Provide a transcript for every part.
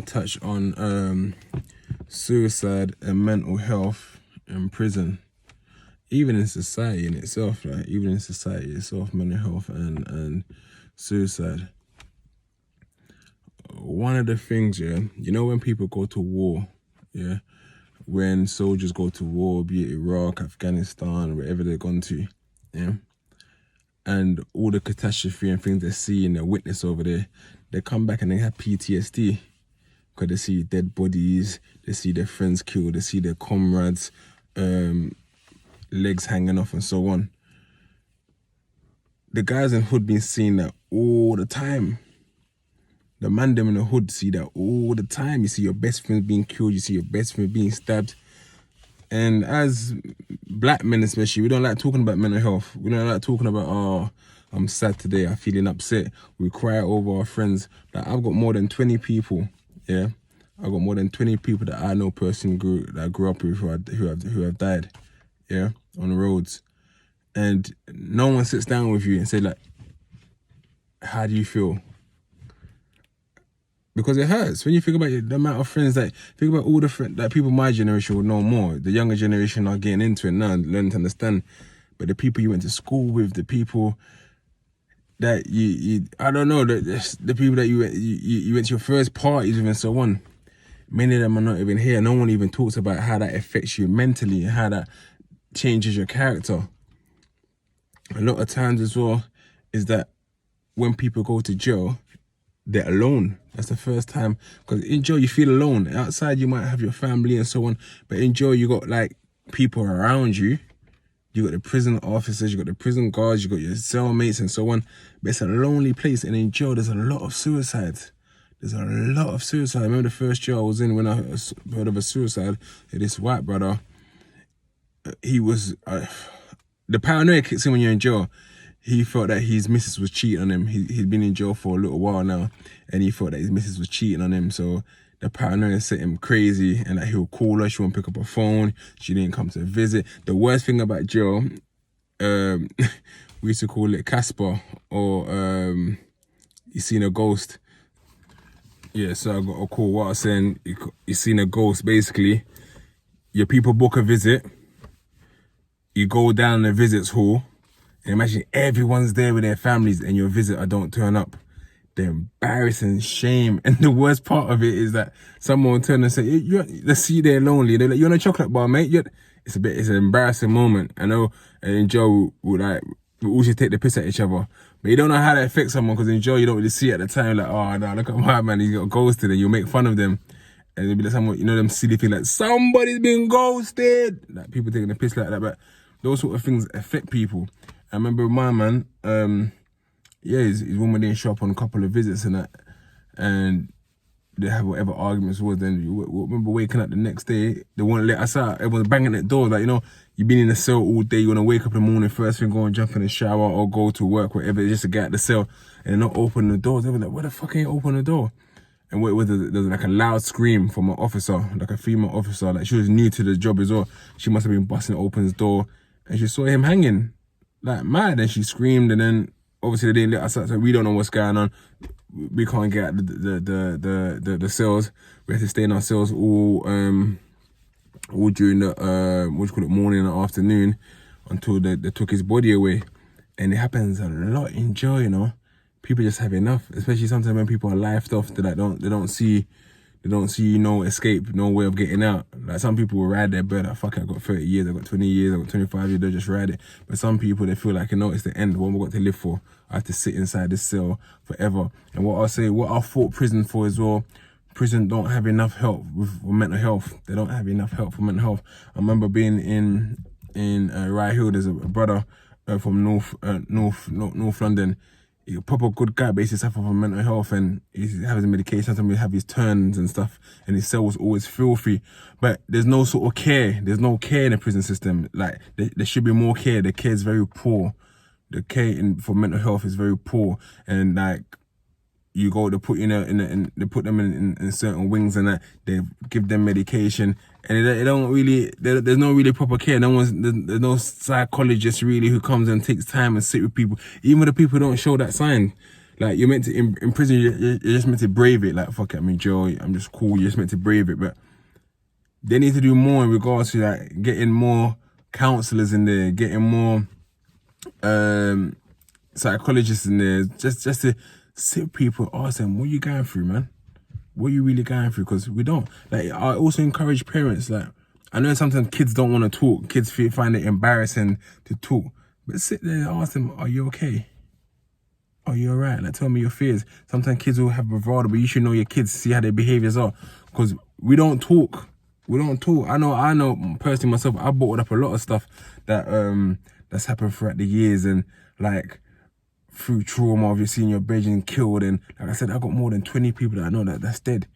to touch on suicide and mental health in prison. Even in society in itself, like even in society itself, mental health and suicide. One of the things, yeah, you know when people go to war, yeah, when soldiers go to war, be it Iraq, Afghanistan, wherever they've gone to, yeah, and all the catastrophe and things they see and they witness over there, they come back and they have PTSD because they see dead bodies, they see their friends killed, they see their comrades, legs hanging off and so on. The guys in hood been seeing that all the time. The man them in the hood see that all the time. You see your best friend being killed, you see your best friend being stabbed. And as black men especially, we don't like talking about mental health. We don't like talking about, oh, I'm sad today, I'm feeling upset. We cry over our friends. Like I've got more than 20 people, yeah? I've got more than 20 people that I know personally that I grew up with who have died, yeah, on the roads. And no one sits down with you and say like, how do you feel? Because it hurts. When you think about the amount of friends think about all the friends that people my generation would know more. The younger generation are getting into it now and learning to understand. But the people you went to school with, the people that you I don't know, the people that you went to your first parties with and so on. Many of them are not even here. No one even talks about how that affects you mentally, how that changes your character. A lot of times as well is that when people go to jail, they're alone. That's the first time. Because in jail, you feel alone. Outside, you might have your family and so on. But in jail, you got like people around you. You got the prison officers, you got the prison guards, you got your cellmates and so on. But it's a lonely place. And in jail, there's a lot of suicides. There's a lot of suicide. I remember the first jail I was in when I heard of a suicide. This white brother, he was... the paranoia kicks in when you're in jail. He felt that his missus was cheating on him. He'd been in jail for a little while now, and he thought that his missus was cheating on him. So the paranoia set him crazy, and that he'll call her, she won't pick up her phone, she didn't come to visit. The worst thing about jail, we used to call it Casper, or you seen a ghost. Yeah, so I got a call. What I was saying, you seen a ghost. Basically, your people book a visit, you go down the visits hall, and imagine everyone's there with their families and your visitor don't turn up. The embarrassing shame. And the worst part of it is that someone will turn and say, let's see you there lonely. They're like, you want a chocolate bar, mate? It's an embarrassing moment. I know in jail, we all should take the piss at each other. But you don't know how that affects someone because in jail, you don't really see it at the time. Like, oh, no, look at my man, he's got ghosted. And you'll make fun of them. And they'll be like, someone, you know, them silly things like, somebody's been ghosted. Like, people taking the piss like that. But those sort of things affect people. I remember my man, his woman didn't show up on a couple of visits and that, and they have whatever arguments was. Then you remember waking up the next day, they won't let us out. Everyone's banging at doors, like, you know, you've been in the cell all day, you want to wake up in the morning, first thing, go and jump in the shower or go to work, whatever, just to get out the cell, and they're not opening the doors. They were like, where the fuck ain't open the door? And there was like a loud scream from an officer, like a female officer, like she was new to the job as well. She must have been busting open his door, and she saw him hanging. Like mad, and she screamed, and then obviously they didn't let us out, so we don't know what's going on. We can't get out the cells. We have to stay in our cells all during the morning and afternoon until they took his body away. And it happens a lot in jail, you know. People just have enough, especially sometimes when people are lifed off. They don't see no escape, no way of getting out. Like some people will ride their bed, like, fuck it, I got 30 years, I got 20 years, I got 25 years, they'll just ride it. But some people, they feel like, you know, it's the end, what have I got to live for? I have to sit inside this cell forever. And what I fought prison for as well, prison don't have enough help with mental health. They don't have enough help for mental health. I remember being in Rye Hill, there's a brother from North London. He's a proper good guy, but he suffer from mental health and he has his medication. Sometimes he have his turns and stuff, and his cell was always filthy. But there's no sort of care. There's no care in the prison system. Like there should be more care. The care is very poor. The care for mental health is very poor, and like you go to put they put them in certain wings and that they give them medication, and they don't really, there's no really proper care. There's no psychologist really who comes and takes time and sit with people. Even the people who don't show that sign, Like, you're meant to, in prison, you're just meant to brave it. Like, fuck it, I'm in jail, I'm just cool. You're just meant to brave it. But they need to do more in regards to, like, getting more counselors in there, getting more psychologists in there, just to sit with people and ask them, what are you going through, man? What are you really going through? Because we don't. Like, I also encourage parents, like, I know sometimes kids don't want to talk. Kids find it embarrassing to talk. But sit there and ask them, are you okay? Are you alright? Like, tell me your fears. Sometimes kids will have bravado, but you should know your kids, see how their behaviors are. Because we don't talk. We don't talk. I know personally myself, I bottled up a lot of stuff that that's happened throughout the years, and like through trauma of you seeing your brethren killed, and like I said, I got more than 20 people that I know that's dead.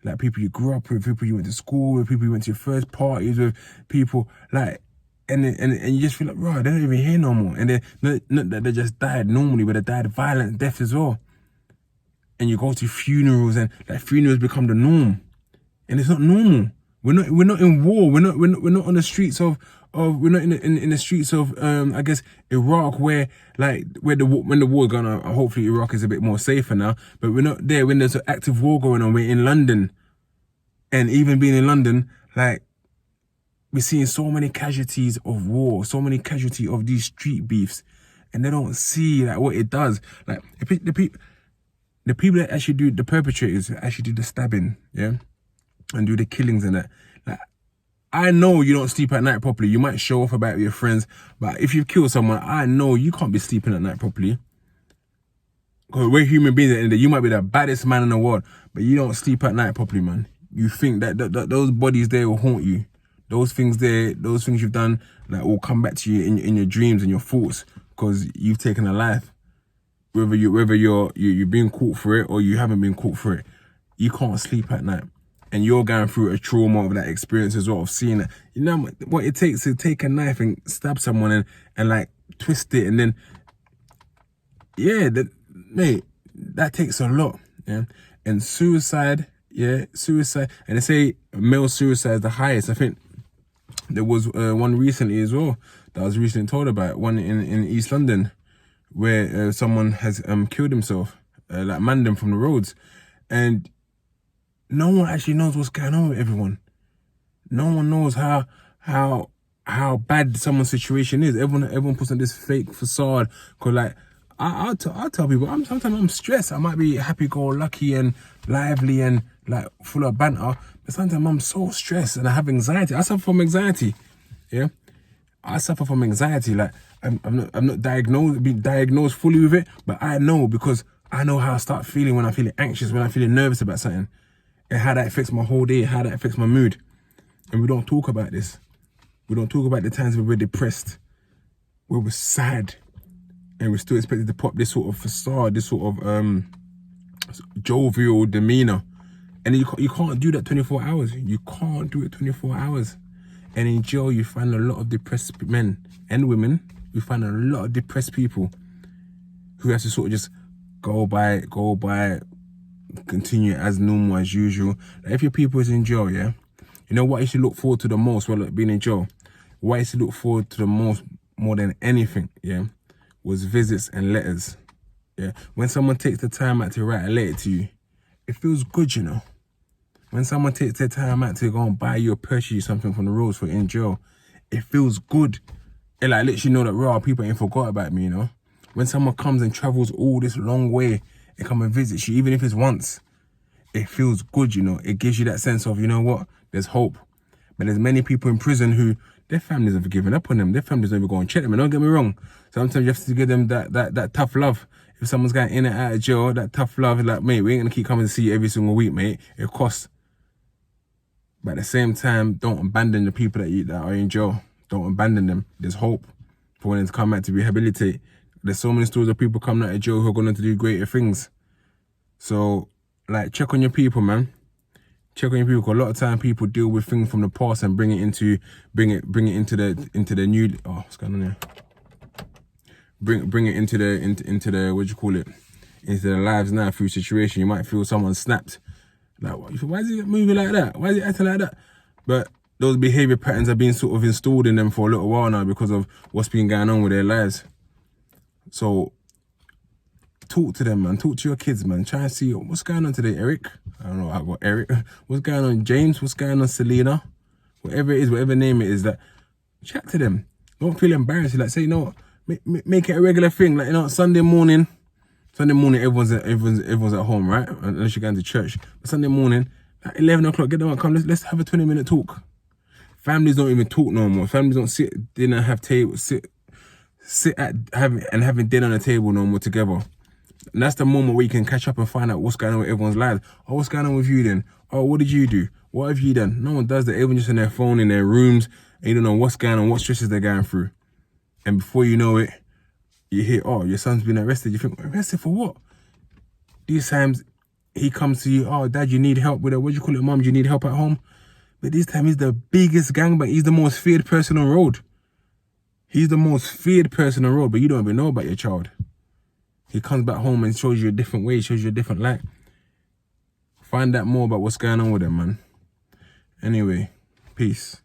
Like, people you grew up with, people you went to school with, people you went to your first parties with, people like, and you just feel like, right, they're not even here no more. And they're not that they just died normally, but they died violent death as well. And you go to funerals, and like funerals become the norm, and it's not normal. We're not in war. We're not on the streets of we're not in the streets of I guess Iraq, where when the war going on. Hopefully Iraq is a bit more safer now, but we're not there when there's an active war going on. We're in London, and even being in London, like, we're seeing so many casualties of war, so many casualties of these street beefs, and they don't see like what it does. Like, the people that actually do, the perpetrators actually do the stabbing, yeah, and do the killings and that. Like, I know you don't sleep at night properly. You might show off about it with your friends, but if you've killed someone, I know you can't be sleeping at night properly. Because we're human beings at the end of the day. You might be the baddest man in the world, but you don't sleep at night properly, man. You think that those bodies there will haunt you. Those things there, those things you've done, like, will come back to you in your dreams and your thoughts, because you've taken a life. Whether you're being caught for it or you haven't been caught for it, you can't sleep at night. And you're going through a trauma of that experience as well, of seeing it. You know what it takes to take a knife and stab someone and like twist it, and then, yeah, mate, that takes a lot, yeah. And suicide, and they say male suicide is the highest. I think there was one recently as well that I was recently told about, one in East London, where someone has killed himself, like, manned them from the roads, and no one actually knows what's going on with everyone. No one knows how bad someone's situation is. Everyone puts on this fake facade. Cause, like, I'll tell people, sometimes I'm stressed. I might be happy-go-lucky and lively and like full of banter, but sometimes I'm so stressed and I have anxiety. I suffer from anxiety. Yeah, I suffer from anxiety. Like, I'm not diagnosed fully with it, but I know, because I know how I start feeling when I'm feeling anxious, when I'm feeling nervous about something, and how that affects my whole day, how that affects my mood. And we don't talk about this. We don't talk about the times where we're depressed, where we're sad, and we're still expected to pop this sort of facade, this sort of jovial demeanor. And you can't do that 24 hours. You can't do it 24 hours. And in jail, you find a lot of depressed men and women. You find a lot of depressed people who have to sort of just go by, continue as normal, as usual. Like, if your people is in jail, yeah, you know what you should look forward to the most while being in jail? What you should look forward to the most, more than anything, yeah, was visits and letters. Yeah, when someone takes the time out to write a letter to you, it feels good, you know. When someone takes their time out to go and buy you or purchase you something from the roads for in jail, it feels good. It like lets you know that, raw, people ain't forgot about me, you know. When someone comes and travels all this long way and come and visits you, even if it's once, it feels good, you know. It gives you that sense of, you know what, there's hope. But there's many people in prison who, their families have given up on them. Their families don't even go and check them. And don't get me wrong, sometimes you have to give them that tough love. If someone's going in and out of jail, that tough love is like, mate, we ain't gonna keep coming to see you every single week, mate. It costs. But at the same time, don't abandon the people that are in jail. Don't abandon them. There's hope for when they come back to rehabilitate. There's so many stories of people coming out of jail who are going to do greater things. So, like, check on your people, man. Check on your people. 'Cause a lot of time people deal with things from the past and bring it into the new. Oh, what's going on here? Bring it into the what do you call it? Into their lives now through situation. You might feel someone snapped. Like, why is he moving like that? Why is he acting like that? But those behavior patterns have been sort of installed in them for a little while now because of what's been going on with their lives. So talk to them, man. Talk to your kids, man. Try and see what's going on today, Eric. I don't know. I got Eric. What's going on, James? What's going on, Selena? Whatever it is, whatever name it is, that chat to them. Don't feel embarrassed. Like, say, you know what? Make it a regular thing. Like, you know, Sunday morning, everyone's at home, right? Unless you're going to church. But Sunday morning, at 11 o'clock, get them out, come, let's have a 20-minute talk. Families don't even talk no more. Families don't sit dinner, have table, sit at having dinner on the table no more together. And that's the moment where you can catch up and find out what's going on with everyone's lives. Oh, what's going on with you then? Oh, what did you do? What have you done? No one does that. Everyone's just on their phone, in their rooms, and you don't know what's going on, what stresses they're going through. And before you know it, you hear, oh, your son's been arrested. You think, arrested for what? These times, he comes to you, oh, dad, you need help with it. What do you call it, mom? Do you need help at home? But this time, he's the biggest gangbang. He's the most feared person on road. He's the most feared person on road, but you don't even know about your child. He comes back home and shows you a different way, shows you a different light. Find out more about what's going on with him, man. Anyway, peace.